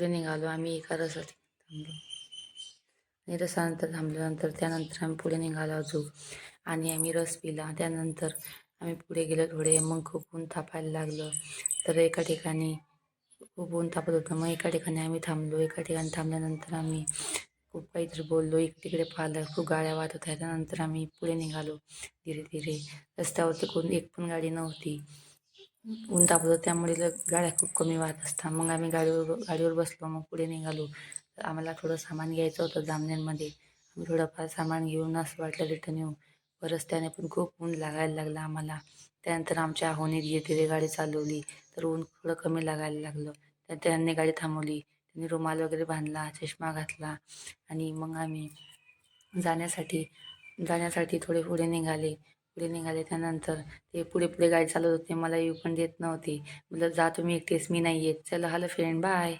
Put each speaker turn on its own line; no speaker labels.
पुढे निघालो आम्ही एका रसासाठी थांबलो आणि रसानंतर थांबल्यानंतर त्यानंतर आम्ही पुढे निघालो अजून आणि आम्ही रस पिला. त्यानंतर आम्ही पुढे गेलो थोडे, मग खूप ऊन तापायला लागलं. तर एका ठिकाणी खूप ऊन तापत होतं, मग एका ठिकाणी आम्ही थांबलो. एका ठिकाणी थांबल्यानंतर आम्ही खूप काहीतरी बोललो, इकडे तिकडे पाहिलं, खूप गाड्या वाहत होत्या. त्यानंतर आम्ही पुढे निघालो धीरे धीरे. रस्त्यावरती एक पण गाडी नव्हती. ऊन तापत होतं त्यामुळे गाड्या खूप कमी वाहत असतात. मग आम्ही गाडीवर बसलो, मग पुढे निघालो. आम्हाला थोडं सामान घ्यायचं होतं जामनेरमध्ये. आम्ही थोडंफार सामान घेऊन असं वाटलं रिटर्न येऊ. रस्त्याने पण खूप ऊन लागायला लागलं आम्हाला. त्यानंतर आमच्या आहोनीत धीरे धीरे गाडी चालवली, तर ऊन थोडं कमी लागायला लागलं. तर त्यांनी गाडी थांबवली. त्यांनी रुमाल वगैरे बांधला, चष्मा घातला आणि मग आम्ही जाण्यासाठी थोडे पुढे निघाले. त्यानंतर ते पुढे पुढे गाडी चालवत होते, मला येऊ पण देत नव्हते. म्हटलं जा तुम्ही एकटेच, मी नाही येत. चला हॅलो फ्रेंड, बाय.